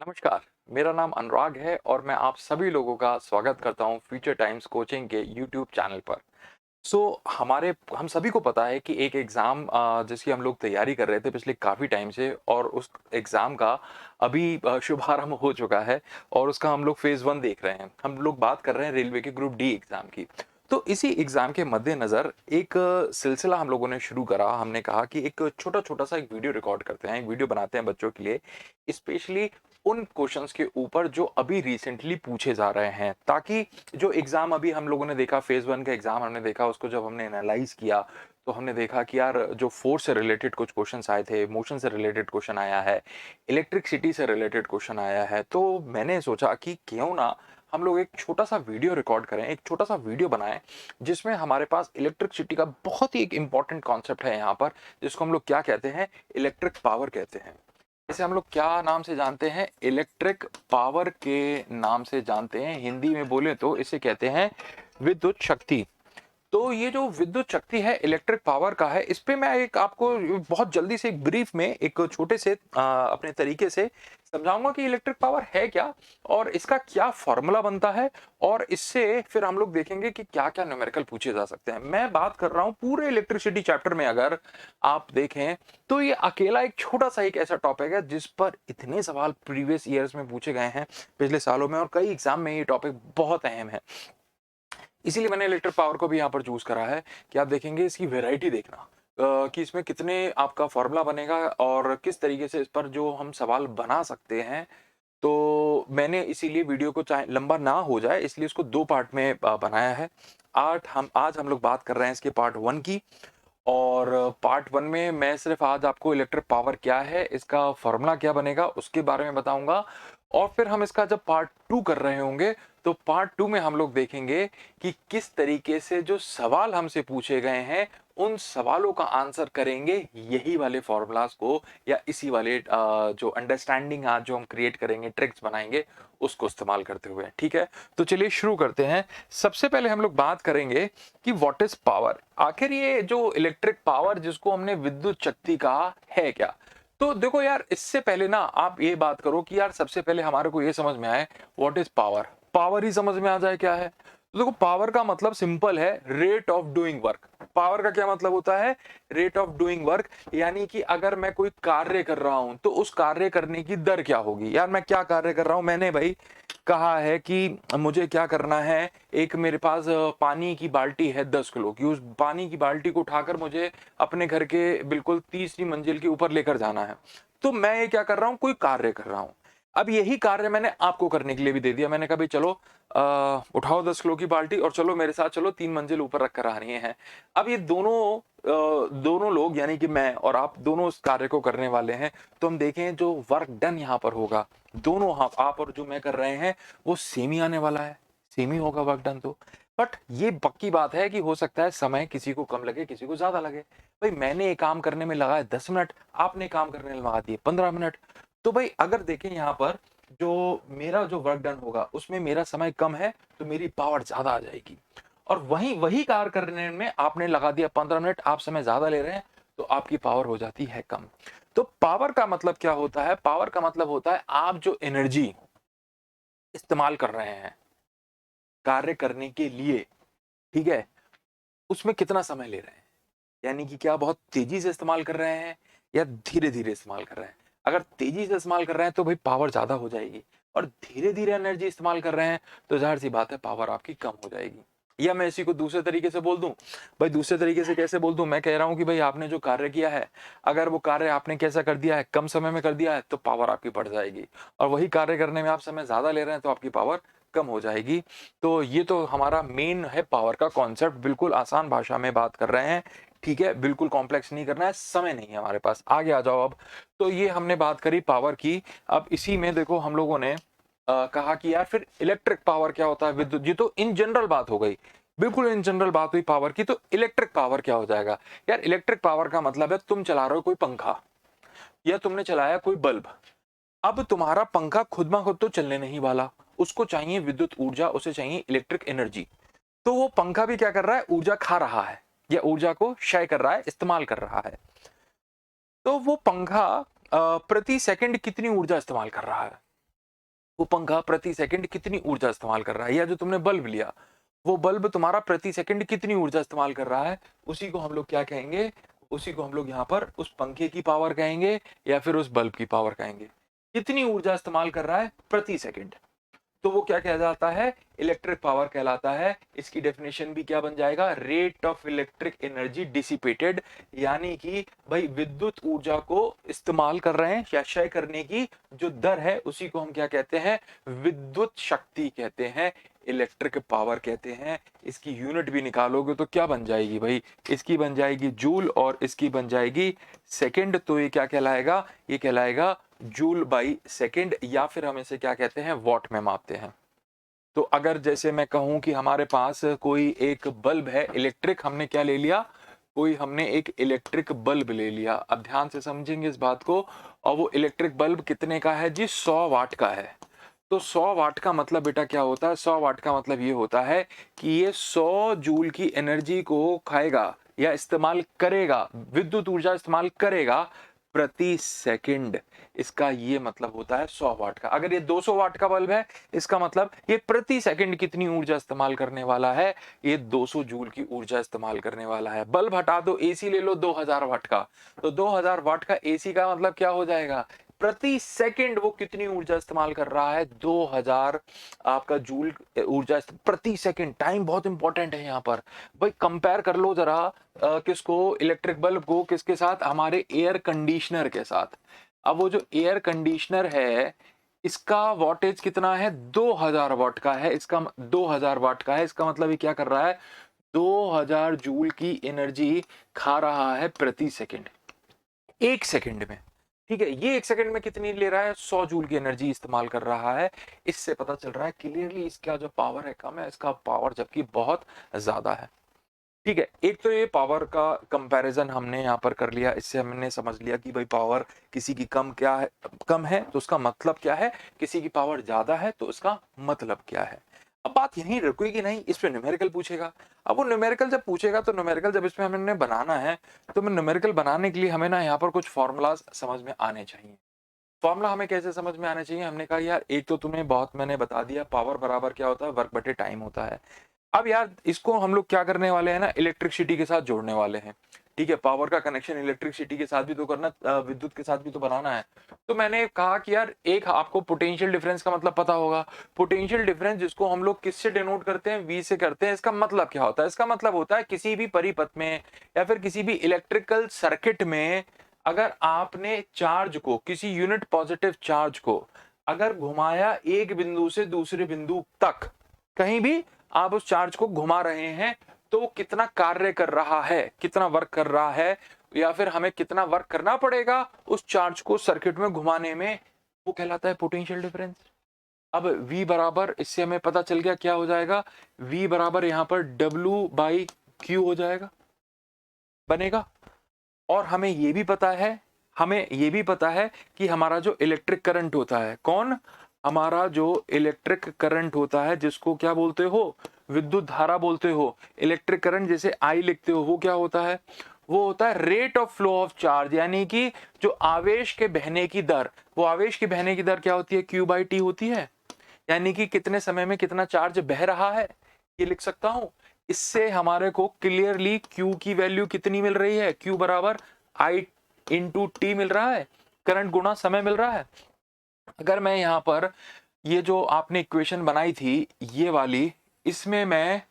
नमस्कार, मेरा नाम अनुराग है और मैं आप सभी लोगों का स्वागत करता हूँ फ्यूचर टाइम्स कोचिंग के यूट्यूब चैनल पर। हमारे हम सभी को पता है कि एक एग्ज़ाम जिसकी हम लोग तैयारी कर रहे थे पिछले काफ़ी टाइम से और उस एग्ज़ाम का अभी शुभारंभ हो चुका है और उसका हम लोग फ़ेज़ 1 देख रहे हैं। हम लोग बात कर रहे हैं रेलवे के ग्रुप डी एग्ज़ाम की। तो इसी एग्ज़ाम के मद्देनज़र एक सिलसिला हम लोगों ने शुरू करा। हमने कहा कि एक छोटा-छोटा सा एक वीडियो रिकॉर्ड करते हैं, एक वीडियो बनाते हैं बच्चों के लिए, स्पेशली उन क्वेश्चंस के ऊपर जो अभी रिसेंटली पूछे जा रहे हैं, ताकि जो एग्ज़ाम अभी हम लोगों ने देखा फ़ेज़ 1 का एग्ज़ाम हमने देखा उसको जब हमने एनालाइज़ किया, तो हमने देखा कि यार जो फ़ोर्स से रिलेटेड कुछ क्वेश्चन्स आए थे, मोशन से रिलेटेड क्वेश्चन आया है, इलेक्ट्रिसिटी से रिलेटेड क्वेश्चन आया है। तो मैंने सोचा कि क्यों ना हम लोग एक छोटा-सा वीडियो रिकॉर्ड करें, एक छोटा-सा वीडियो बनाएँ, जिसमें हमारे पास इलेक्ट्रिसिटी का बहुत ही एक इम्पोर्टेंट कॉन्सेप्ट है यहाँ पर, जिसको हम लोग क्या कहते हैं, इलेक्ट्रिक पावर कहते हैं। इसे हम लोग क्या नाम से जानते हैं? इलेक्ट्रिक पावर के नाम से जानते हैं। हिंदी में बोले तो इसे कहते हैं विद्युत शक्ति। तो ये जो विद्युत शक्ति है, इलेक्ट्रिक पावर का है, इस पे मैं एक आपको बहुत जल्दी से एक ब्रीफ में एक छोटे से अपने तरीके से समझाऊँगा कि इलेक्ट्रिक पावर है क्या और इसका क्या फ़ॉर्मूला बनता है और इससे फिर हम लोग देखेंगे कि क्या-क्या न्यूमेरिकल पूछे जा सकते हैं। मैं बात कर रहा हूँ पूरे इलेक्ट्रिसिटी चैप्टर में अगर आप देखें, तो ये अकेला एक छोटा-सा एक ऐसा टॉपिक है जिस पर इतने सवाल प्रीवियस ईयर्स में पूछे गए हैं, पिछले सालों में और कई एग्ज़ाम में ये टॉपिक बहुत अहम है। इसीलिए मैंने इलेक्ट्रिक पावर को भी यहाँ पर चूज़ करा है कि आप देखेंगे इसकी वैरायटी देखना कि इसमें कितने आपका फ़ॉर्मूला बनेगा और किस तरीके से इस पर जो हम सवाल बना सकते हैं। तो मैंने इसीलिए वीडियो को चाहे लंबा ना हो जाए इसलिए इसको 2 पार्ट में बनाया है। आज हम लोग बात कर रहे हैं इसके पार्ट 1 की और पार्ट 1 में मैं सिर्फ़ आज आपको इलेक्ट्रिक पावर क्या है, इसका फ़ॉर्मूला क्या बनेगा, उसके बारे में बताऊँगा और फिर हम इसका जब पार्ट 2 कर रहे होंगे, तो पार्ट 2 में हम लोग देखेंगे कि किस तरीके से जो सवाल हमसे पूछे गए हैं, उन सवालों का आंसर करेंगे यही वाले फ़ॉर्मूलाज़ को या इसी वाले जो अंडरस्टैंडिंग आज जो हम क्रिएट करेंगे, ट्रिक्स बनाएँगे, उसको इस्तेमाल करते हुए, ठीक है? तो चलिए शुरू करते हैं। सबसे पहले हम लोग बात करेंगे कि व्हाट इज़ पावर? आखिर ये जो इलेक्ट्रिक पावर जिसको हमने विद्युत शक्ति कहा है क्या? तो देखो यार इससे पहले ना आप ये बात करो कि यार सबसे पहले हमारे को ये समझ में आए व्हाट इज़ पावर? पावर ही समझ में आ जाए क्या है? तो देखो पावर का मतलब सिंपल है rate of doing work. Power का क्या मतलब होता है? रेट ऑफ डूइंग वर्क यानी कि अगर मैं कोई कार्य कर रहा हूँ, तो उस कार्य करने की दर क्या होगी? यार मैं क्या कार्य कर रहा हूँ? मैंने भई कहा है कि मुझे क्या करना है, एक मेरे पास पानी की बाल्टी है 10 किलो की, उस पानी की बाल्टी को उठाकर मुझे अपने घर के बिल्कुल तीसरी मंजिल के ऊपर लेकर जाना है। तो मैं ये क्या कर रहा हूँ, कोई कार्य कर रहा हूँ। अब यही कार्य मैंने आपको करने के लिए भी दे दिया। मैंने कहा भई चलो उठाओ 10 किलो की बाल्टी और चलो मेरे साथ चलो 3 मंजिल ऊपर रख कर आनी है। अब ये दोनों लोग यानी कि मैं और आप दोनों इस कार्य को करने वाले हैं। तो हम देखें जो वर्क डन यहाँ पर होगा, दोनों आप और जो मैं कर रहे हैं, वो सेम ही आने वाला है, सेम ही होगा वर्क डन तो। बट ये पक्की बात है कि हो सकता है समय किसी को कम लगे, किसी को ज़्यादा लगे। भई मैंने ये काम करने में लगाए 10 मिनट, आपने काम करने में लगा दिए 15 मिनट। तो भई अगर देखें यहाँ पर जो मेरा जो वर्क डन होगा, उसमें मेरा समय कम है, तो मेरी पावर ज़्यादा आ जाएगी। और वहीं वही कार्य करने में आपने लगा दिया 15 मिनट, आप समय ज़्यादा ले रहे हैं, तो आपकी पावर हो जाती है कम। तो पावर का मतलब क्या होता है? पावर का मतलब होता है आप जो एनर्जी इस्तेमाल कर रहे हैं, कार्य करने के लिए, ठीक है? उसमें कितना समय ले रहे हैं? यानी कि क्या बहुत तेज़ी से इस्तेमाल कर रहे हैं या धीरे-धीरे इस्तेमाल कर रहे हैं? अगर तेज़ी से इस्तेमाल कर रहे हैं तो भई पावर ज़्यादा हो जाएगी और धीरे-धीरे एनर्जी इस्तेमाल कर रहे हैं तो ज़ाहिर-सी बात है पावर आपकी कम हो जाएगी। या मैं इसी को दूसरे तरीके से बोल दूँ, भई दूसरे तरीके से कैसे बोल दूँ? मैं कह रहा हूँ कि भई आपने जो कार्य किया है, अगर वो कार्य आपने कैसा कर दिया है, कम समय में कर दिया है तो पावर आपकी बढ़ जाएगी और वही कार्य करने में आप समय ज़्यादा ले रहे हैं तो आपकी पावर कम हो जाएगी। तो ये तो हमारा मेन है पावर का कॉन्सेप्ट, बिल्कुल आसान भाषा में बात कर रहे हैं। ठीक है, बिल्कुल कॉम्प्लेक्स नहीं करना है, समय नहीं है हमारे पास। आगे आ जाओ अब। तो ये हमने बात करी पावर की, अब इसी में देखो हम लोगों ने कहा कि यार फिर इलेक्ट्रिक पावर क्या होता है? विद्युत ये तो इन जनरल बात हो गई। बिल्कुल इन जनरल बात हुई पावर की, तो इलेक्ट्रिक पावर क्या हो जाएगा? यार इलेक्ट्रिक पावर का मतलब है तुम चला रहे हो कोई पंखा या तुमने चलाया कोई बल्ब। अब तुम्हारा पंखा खुद ब खुद तो चलने नहीं वाला, उसको चाहिए विद्युत ऊर्जा, उसे चाहिए इलेक्ट्रिक एनर्जी। तो वो पंखा भी क्या कर रहा है? ऊर्जा खा रहा है या ऊर्जा को क्षय कर रहा है, इस्तेमाल कर रहा है। तो वो पंखा प्रति सेकंड कितनी ऊर्जा इस्तेमाल कर रहा है? वो पंखा प्रति सेकंड कितनी ऊर्जा इस्तेमाल कर रहा है, या जो तुमने बल्ब लिया, वो बल्ब तुम्हारा प्रति सेकंड कितनी ऊर्जा इस्तेमाल कर रहा है, उसी को हम लोग क्या कहेंगे, उसी को हम लोग यहाँ पर उस पंखे की पावर कहेंगे या फिर उस बल्ब की पावर कहेंगे। कितनी ऊर्जा इस्तेमाल कर रहा है प्रति सेकंड, तो वो क्या कहलाता है, इलेक्ट्रिक पावर कहलाता है। इसकी डेफिनेशन भी क्या बन जाएगा, rate of electric energy dissipated, यानी कि भाई विद्युत ऊर्जा को इस्तेमाल कर रहे हैं या क्षय करने की जो दर है उसी को हम क्या कहते हैं, विद्युत शक्ति कहते हैं, इलेक्ट्रिक पावर कहते हैं। इसकी यूनिट भी निकालोगे तो क्या बन जाएगी भाई, इसकी बन जाएगी जूल और इसकी बन जाएगी सेकंड, तो ये क्या कहलाएगा, ये कहलाएगा जूल बाई सेकंड, या फिर हम इसे क्या कहते हैं, वॉट में मापते हैं। तो अगर जैसे मैं कहूं कि हमारे पास कोई एक बल्ब है इलेक्ट्रिक, हमने क्या ले लिया, कोई हमने एक इलेक्ट्रिक बल्ब ले लिया, अब ध्यान से समझेंगे इस बात को, और वो इलेक्ट्रिक बल्ब कितने का है जी, 100 वाट का है। तो 100 वाट का मतलब बेटा क्या होता है, 100 वाट का मतलब ये होता है कि ये 100 जूल की एनर्जी को खाएगा या इस्तेमाल करेगा, विद्युत ऊर्जा इस्तेमाल करेगा प्रति सेकंड। इसका ये मतलब होता है 100 वाट का। अगर ये 200 वाट का बल्ब है, इसका मतलब ये प्रति सेकंड कितनी ऊर्जा इस्तेमाल करने वाला है, ये 200 जूल की ऊर्जा इस्तेमाल करने वाला है। बल्ब हटा दो, एसी ले लो 2000 वाट का, तो 2000 वाट का एसी का मतलब क्या हो जाएगा, प्रति सेकंड वो कितनी ऊर्जा इस्तेमाल कर रहा है, 2000 आपका जूल ऊर्जा प्रति सेकंड। टाइम बहुत इंपॉर्टेंट है यहाँ पर भाई, कंपेयर कर लो जरा किसको, इलेक्ट्रिक बल्ब को किसके साथ, हमारे एयर कंडीशनर के साथ। अब वो जो एयर कंडीशनर है इसका वॉटेज कितना है, 2000 वाट का है, इसका 2000 वाट का है, इसका मतलब ये क्या कर रहा है, 2000 जूल की एनर्जी खा रहा है प्रति सेकंड, एक सेकंड में। ठीक है, ये एक सेकंड में कितनी ले रहा है, 100 जूल की एनर्जी इस्तेमाल कर रहा है। इससे पता चल रहा है क्लियरली इसका जो पावर है कम है, इसका पावर जबकि बहुत ज्यादा है। ठीक है, एक तो ये पावर का कंपैरिजन हमने यहाँ पर कर लिया, इससे हमने समझ लिया कि भाई पावर किसी की कम क्या है, कम है तो उसका मतलब क्या है, किसी की पावर ज्यादा है तो उसका मतलब क्या है। अब बात यहीं रुकेगी नहीं, इस पे न्यूमेरिकल पूछेगा। अब वो न्यूमेरिकल जब पूछेगा तो न्यूमेरिकल जब इसमें हमने बनाना है, तो मैं न्यूमेरिकल बनाने के लिए हमें ना यहाँ पर कुछ फॉर्मूलाज समझ में आने चाहिए। फॉर्मूला हमें कैसे समझ में आना चाहिए, हमने कहा यार एक तो तुम्हें बहुत मैंने बता दिया, पावर बराबर क्या होता है, वर्क बटे टाइम होता है। अब यार इसको हम लोग क्या करने वाले हैं ना, इलेक्ट्रिसिटी के साथ जोड़ने वाले हैं। ठीक है, पावर का कनेक्शन इलेक्ट्रिसिटी के साथ भी तो करना, विद्युत के साथ भी तो बनाना है। तो मैंने कहा कि यार एक आपको पोटेंशियल डिफरेंस का मतलब पता होगा, पोटेंशियल डिफरेंस जिसको हम लोग किससे डिनोट करते हैं, वी से करते हैं। इसका मतलब क्या होता है, इसका मतलब होता है किसी भी परिपथ में या फिर किसी भी इलेक्ट्रिकल सर्किट में अगर आपने चार्ज को, किसी यूनिट पॉजिटिव चार्ज को अगर घुमाया एक बिंदु से दूसरे बिंदु तक, कहीं भी आप उस चार्ज को घुमा रहे हैं, तो वो कितना कार्य कर रहा है, कितना वर्क कर रहा है, या फिर हमें कितना वर्क करना पड़ेगा उस चार्ज को सर्किट में घुमाने में, वो कहलाता है पोटेंशियल डिफरेंस। अब V बराबर, इससे हमें पता चल गया क्या हो जाएगा, V बराबर यहां पर W बाई Q हो जाएगा, बनेगा। और हमें ये भी पता है, हमें ये भी पता है कि हमारा जो इलेक्ट्रिक करंट होता है, कौन, हमारा जो इलेक्ट्रिक करंट होता है जिसको क्या बोलते हो, विद्युत धारा बोलते हो, इलेक्ट्रिक करंट जैसे I लिखते हो, वो क्या होता है, वो होता है rate of flow of charge, यानी कि जो आवेश के बहने की दर, वो आवेश की बहने की दर क्या होती है, Q बाई टी होती है, यानी कि कितने समय में कितना चार्ज बह रहा है, ये लिख सकता हूं। इससे हमारे को क्लियरली Q की वैल्यू कितनी मिल रही है, Q बराबर I इंटू टी मिल रहा है, करंट गुणा समय मिल रहा है। अगर मैं यहाँ पर ये जो आपने इक्वेशन बनाई थी ये वाली, इसमें मैं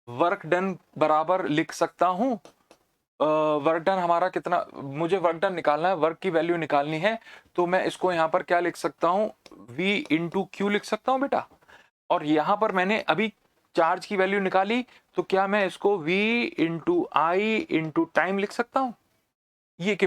वर्क डन बराबर लिख सकता हूं, वर्क डन हमारा कितना, मुझे वर्क डन निकालना है, वर्क की वैल्यू निकालनी है, तो मैं इसको यहाँ पर क्या लिख सकता हूँ, V इंटू क्यू लिख सकता हूँ बेटा। और यहाँ पर मैंने अभी चार्ज की वैल्यू निकाली, तो क्या मैं इसको V इंटू आई इंटू टाइम लिख सकता हूँ। ये एक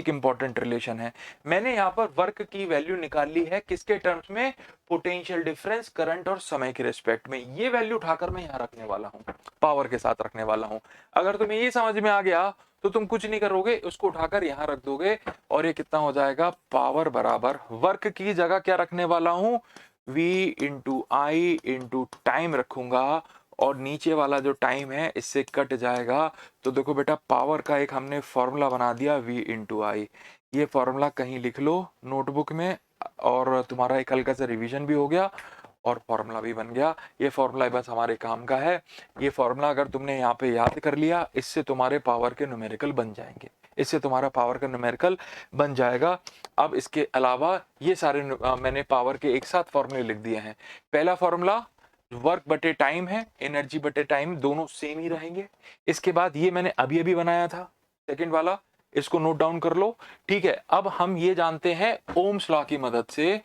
इंपॉर्टेंट रिलेशन है। मैंने यहाँ पर वर्क की वैल्यू निकाल ली है किसके टर्म्स में, पोटेंशियल डिफरेंस करंट और समय के रिस्पेक्ट में। ये वैल्यू उठाकर मैं यहाँ रखने वाला हूँ, पावर के साथ रखने वाला हूँ। अगर तुम्हें ये समझ में आ गया तो तुम कुछ नहीं करोगे, उसको उठाकर यहाँ रख दोगे, और ये कितना हो जाएगा, पावर बराबर वर्क की जगह क्या रखने वाला हूँ, V इंटू आई इंटू टाइम रखूंगा, और नीचे वाला जो टाइम है इससे कट जाएगा। तो देखो बेटा, पावर का एक हमने फॉर्मूला बना दिया, V इंटू आई। ये फॉर्मूला कहीं लिख लो नोटबुक में, और तुम्हारा एक हल्का सा रिवीजन भी हो गया और फॉर्मूला भी बन गया। ये फॉर्मूला बस हमारे काम का है। ये फॉर्मूला अगर तुमने यहाँ पे याद कर लिया, इससे तुम्हारे पावर के न्यूमेरिकल बन जाएंगे, इससे तुम्हारा पावर का न्यूमेरिकल बन जाएगा। अब इसके अलावा ये सारे मैंने पावर के एक साथ फॉर्मूले लिख दिए हैं। पहला फॉर्मूला वर्क बटे टाइम है, एनर्जी बटे टाइम दोनों सेम ही रहेंगे। इसके बाद ये मैंने अभी अभी बनाया था सेकंड वाला, इसको नोट डाउन कर लो। ठीक है, अब हम ये जानते हैं ओम्स लॉ की मदद से।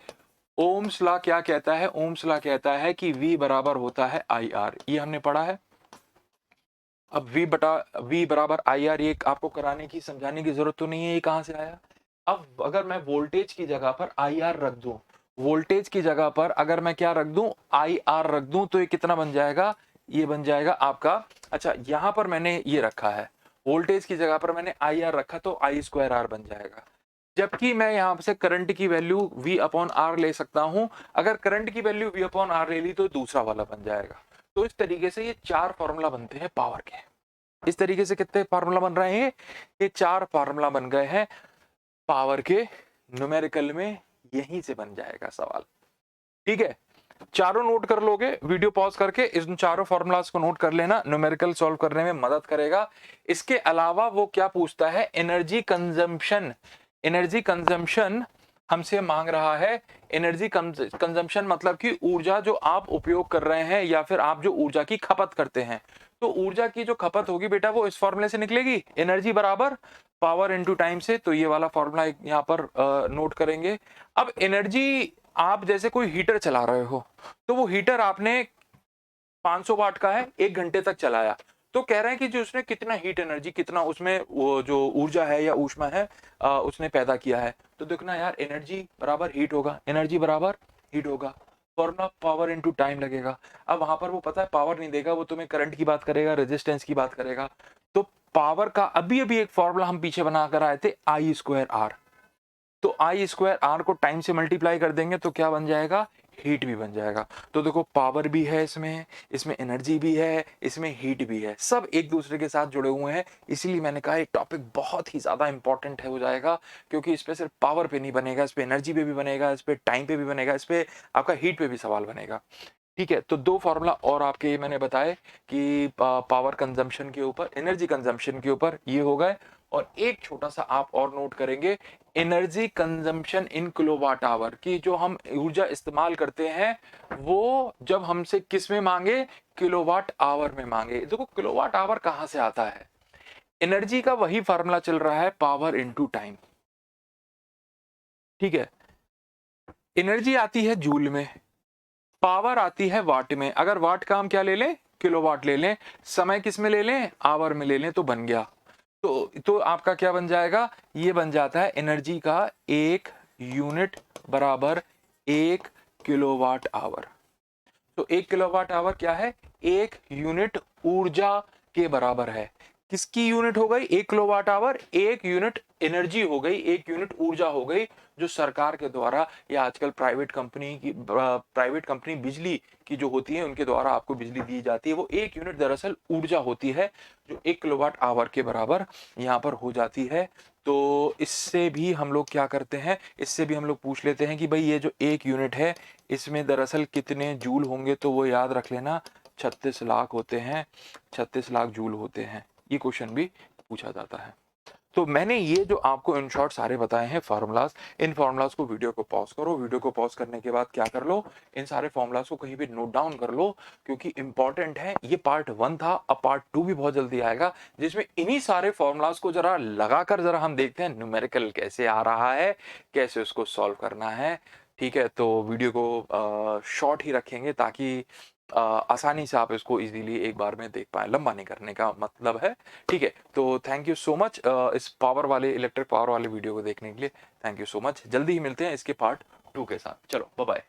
ओम्स लॉ क्या कहता है? ओम्स लॉ कहता है कि V बराबर होता है IR, ये हमने पढ़ा है। अब V बराबर IR, ये आपको कराने की समझाने की जरूरत तो नहीं है ये कहां से आया। अब अगर मैं वोल्टेज की जगह पर IR रख दूं, वोल्टेज की जगह पर अगर मैं क्या रख दूं, IR रख दूं, तो ये कितना बन जाएगा? ये बन जाएगा आपका, अच्छा यहां पर मैंने ये रखा है, वोल्टेज की जगह पर मैंने IR रखा तो I²R बन जाएगा। जबकि मैं यहां से करंट की वैल्यू V/R ले सकता हूं। अगर करंट की वैल्यू V/R ले ली तो दूसरा वाला बन जाएगा। तो इस तरीके से ये 4 फॉर्मूला बनते हैं पावर के। इस तरीके से कितने फार्मूला बन रहे हैं? ये 4 फार्मूला बन गए हैं पावर के। न्यूमेरिकल में यहीं से बन जाएगा सवाल। ठीक है, चारों नोट कर लोगे, वीडियो पॉज करके इन चारों फॉर्मूलाज को नोट कर लेना, न्यूमेरिकल सॉल्व करने में मदद करेगा। इसके अलावा वो क्या पूछता है? Energy consumption. एनर्जी कंजम्पशन हमसे मांग रहा है। एनर्जी कंजम्पशन मतलब कि ऊर्जा जो आप उपयोग कर रहे हैं या फिर आप जो ऊर्जा की खपत करते हैं। तो ऊर्जा की जो खपत होगी बेटा वो इस फॉर्मूले से निकलेगी, एनर्जी बराबर पावर इनटू टाइम से। तो ये वाला फॉर्मूला यहाँ पर नोट करेंगे। अब एनर्जी, आप जैसे कोई हीटर चला रहे हो, तो वो हीटर आपने 500 वाट का है, 1 घंटे तक चलाया, तो कह रहे हैं कि जो उसने कितना हीट एनर्जी, कितना उसमें वो जो ऊर्जा है या ऊष्मा है उसने पैदा किया है। तो देखना यार, एनर्जी बराबर हीट होगा, एनर्जी बराबर हीट होगा, फॉर्मूला पावर इनटू टाइम लगेगा। अब वहां पर वो पता है पावर नहीं देगा, वो तुम्हें करंट की बात करेगा, रेजिस्टेंस की बात करेगा। तो पावर का अभी अभी एक फॉर्मूला हम पीछे बना कर आए थे, I²R। तो I²R को टाइम से मल्टीप्लाई कर देंगे तो क्या बन जाएगा? हीट भी बन जाएगा। तो देखो पावर भी है इसमें, इसमें एनर्जी भी है, इसमें हीट भी है, सब एक दूसरे के साथ जुड़े हुए हैं। इसीलिए मैंने कहा ये टॉपिक बहुत ही ज्यादा इंपॉर्टेंट है हो जाएगा, क्योंकि इस पे सिर्फ पावर पे नहीं बनेगा, इस पे एनर्जी पे भी बनेगा, इस पे टाइम पे भी बनेगा, इस पे आपका हीट पे भी सवाल बनेगा। ठीक है, तो 2 फार्मूला और आपके मैंने बताए कि पावर कंजम्पशन के ऊपर, एनर्जी कंजम्पशन के ऊपर ये हो गए। और एक छोटा सा आप और नोट करेंगे, energy consumption in kilowatt hour की, जो हम ऊर्जा इस्तेमाल करते हैं वो जब हमसे किस में मांगे? किलोवाट आवर में मांगे। देखो किलोवाट आवर कहां से आता है? एनर्जी का वही फार्मूला चल रहा है, पावर इनटू टाइम। ठीक है, एनर्जी आती है जूल में, पावर आती है वाट में। अगर वाट का हम क्या ले लें? किलोवाट ले लें। समय किस में ले लें? आवर में ले लें, तो बन गया। तो आपका क्या बन जाएगा? ये बन जाता है एनर्जी का 1 यूनिट बराबर 1 किलोवाट आवर। तो 1 किलोवाट आवर क्या है? 1 यूनिट ऊर्जा के बराबर है। किसकी यूनिट हो गई? 1 किलोवाट आवर। 1 यूनिट एनर्जी हो गई, 1 यूनिट ऊर्जा हो गई, जो सरकार के द्वारा या आजकल प्राइवेट कंपनी बिजली की जो होती है उनके द्वारा आपको बिजली दी जाती है। वो 1 यूनिट दरअसल ऊर्जा होती है, जो 1 किलोवाट आवर के बराबर यहाँ पर हो जाती है। तो इससे भी हम लोग क्या करते हैं, इससे भी हम लोग पूछ लेते हैं कि भाई ये जो 1 यूनिट है इसमें दरअसल कितने जूल होंगे, तो वो याद रख लेना 36 लाख होते हैं, 36 लाख जूल होते हैं। ये क्वेश्चन भी पूछा जाता है। तो मैंने ये जो आपको इन शॉर्ट सारे बताए हैं फार्मूलाज, इन फार्मूलाज को वीडियो को पॉज करो, वीडियो को पॉज करने के बाद क्या कर लो, इन सारे फार्मूलाज को कहीं भी नोट डाउन कर लो, क्योंकि इंपॉर्टेंट है। ये पार्ट 1 था, अब पार्ट 2 भी बहुत जल्दी आएगा, जिसमें इन्हीं सारे फार्मूलाज को जरा लगाकर जरा हम देखते हैं न्यूमेरिकल कैसे आ रहा है, कैसे उसको सॉल्व करना है। ठीक है, तो वीडियो को शॉर्ट ही रखेंगे ताकि आसानी से आप इसको इजीली एक बार में देख पाए, लंबा नहीं करने का मतलब है। ठीक है, तो थैंक यू सो मच इस पावर वाले, इलेक्ट्रिक पावर वाले वीडियो को देखने के लिए। Thank you so much. जल्दी ही मिलते हैं इसके पार्ट 2 के साथ। चलो बाय बाय।